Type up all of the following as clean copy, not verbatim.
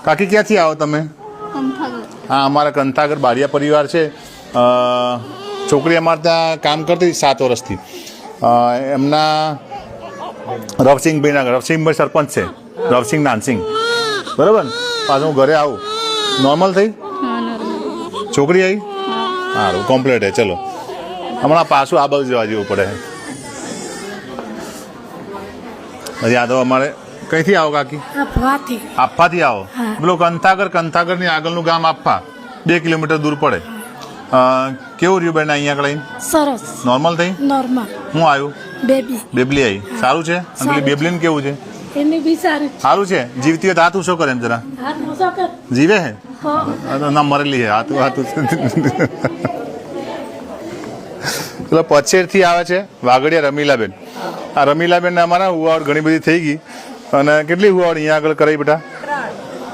કાકી ક્યાંથી આવો તમે? હા, અમારા કંથાગર બારિયા પરિવાર છે. છોકરી અમારે ત્યાં કામ કરતી 7 વર્ષથી. એમના રવસિંહભાઈ સરપંચ છે, રવસિંહ નાનસિંહ, બરાબર. પાછું હું ઘરે આવું. નોર્મલ થઈ છોકરી આવી? સારું, કમ્પ્લીટ હે. ચલો હમણાં પાછું આ બાજુ જવા જેવું પડે. હજી આ તો અમારે કઈથી આવો કાકી? આફાથી આવો. પેલો કંથાગરની આગળનું ગામ આફા 2 કિલોમીટર દૂર પડે. કેવું રહ્યું બેન અહીંયા આગળ? સરસ. નોર્મલ થઈ? નોર્મલ. હું આવ્યું? બેબલી આવી. સારું છે? અને પેલી બેબલીને કેવું છે? એની બી સારું છે. જીવતી હોય તો હાથ ઊંચો કરે એમ જરા. જીવે હે? ના, મરેલી હે. હાથ પેલા પછેરથી આવે છે વાઘડિયા રમીલાબેન. આ રમીલાબેન અમારા હુવાડ ઘણી બધી થઈ ગઈ. અને કેટલી હુવાડ અહીંયા આગળ કરાવી બેટા?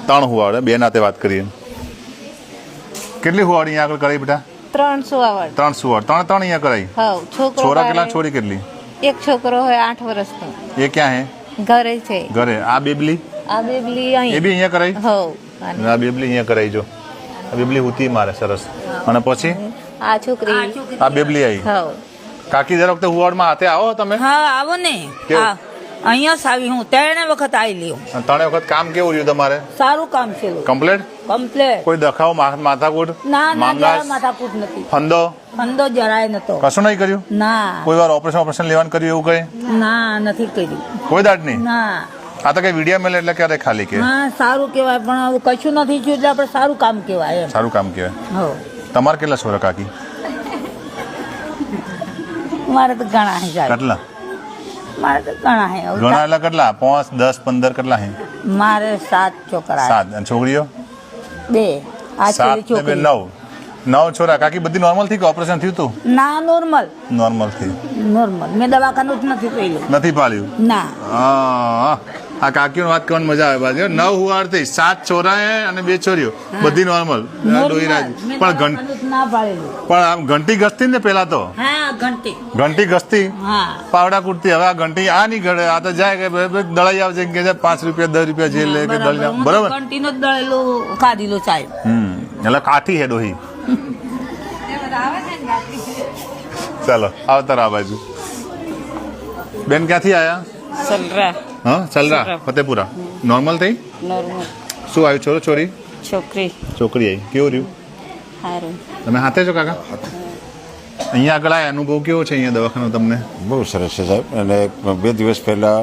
3 હુવાડ. બે નાતે વાત કરીએ. કેટલી હુવાડ અહીંયા આગળ કરાવી બેટા? 300 આવડ. 300 હુવાડ. 3 અહીંયા કરાવી. છોકરા કેટલા? છોરી કેટલી? એક છોકરો હોય 8 વર્ષનો. એ ક્યાં હે? ઘરે છે. ઘરે. આ બેબલી? આ બેબલી અહીં. એ બી અહીંયા કરાવી? હવ. આ બેબલી અહીંયા કરાવી. જો આ બેબલી હુતી મારે સરસ. અને પછી આ છોકરી. આ બેબલી આવી. હવ. કાકી દર વખતે હુવાડમાં હાથે આવો તમે? હા, આવો ને. અહીંયા સાવી હું 3 વખત આવી લ્યો. 3 વખત કામ કેવું રહ્યું તમારે? સારું કામ છે. કમ્પ્લીટ? કોઈ દખાવ માથાકૂટ? ના, જરાય માથાકૂટ નથી. ફંદો જરાય નતો. કશું નહીં કર્યું? ના. કોઈ વાર ઓપરેશન લેવાનું કર્યું એવું કઈ? ના, નથી કર્યું. કોઈ દાડ નહીં? ના. આ તો કઈ વિડીયો મેલે એટલે ક્યારે ખાલી કે? હા, સારું કહેવાય, પણ હવે કશું નથી થયું એટલે આપણે સારું કામ કહેવાય એમ. સારું કામ કહેવાય. હો. તમારે કેટલા છોરા કાકી? મારે તો ઘણા હે. કેટલા? મારે તો ઘણા હે. ઘણા એટલે કેટલા? 5, 10, 15 કેટલા હે? મારે 7 છોકરા. 7. અને છોકરીઓ? 2. આ 7 ને 2 છોકરી 9 છોરા. કાકી બધી નોર્મલ થી કે ઓપરેશન થયું તું? ના, નોર્મલ. નોર્મલ થી. નોર્મલ. મેં દવાખાનું જ નથી કર્યું. નથી પાડ્યું? ના. આ કાકીઓની વાત કરવાની મજા આવે. બાજુ 9 હુવાડ થઈ, 7 છોરા અને 2 છોરીઓ, બધી નોર્મલ. પણ આમ ઘંટી ઘસતી ને પેલા તો? હા, ઘંટી ઘસતી, હા, પાવડા કૂટતી. હવે આ ઘંટી આ નહીં ઘડે. આ તો જાય કે દળાઈ આવશે કે 5 રૂપિયા 10 રૂપિયા જે લે કે દળી. બરોબર. ઘંટીનો દળેલું ખાધેલું સાહેબ. એટલે કાઠી હે ડોહી. ચાલો આવતા આ બાજુ. બેન ક્યાંથી આયા? સલરા. હા, ચલરા ફતેપુરા. નોર્મલ થઈ? નોર્મલ. શું આવ્યું? છોરો છોરી? છોકરી. છોકરી આવી. કેવું રહ્યું? સારું. તમે હાથે છો કાકા? અહીંયા આગળ આ અનુભવ કેવો છે અહીંયા દવાખાનો તમને? બહુ સરસ છે સાહેબ. અને 2 દિવસ પહેલા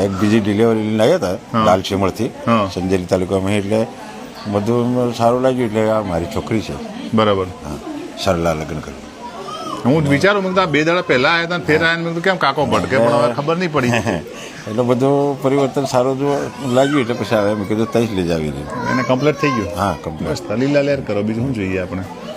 એક બીજી ડિલિવરી લઈને આવ્યા હતા લાલ ચેમળથી, સંજેલી તાલુકામાં. એટલે બધું સારું લાગ્યું. એટલે આ મારી છોકરી છે. બરાબર. હા, સરલા લગ્ન કર્યું. હું વિચારું મેં 2 દાડા પહેલા આવ્યા હતા, ફેર આવ્યા મેં કેમ કાકો પડકે, પણ હવે ખબર નહીં પડી. એટલે બધું પરિવર્તન સારું જો લાગ્યું. એટલે પછી આવે મેં કીધું તઈ જ લઈ જાવી. એને કમ્પ્લીટ થઈ ગયું? હા, કમ્પ્લીટ. બસ લીલા લેર કરો, બીજું શું જોઈએ આપણે.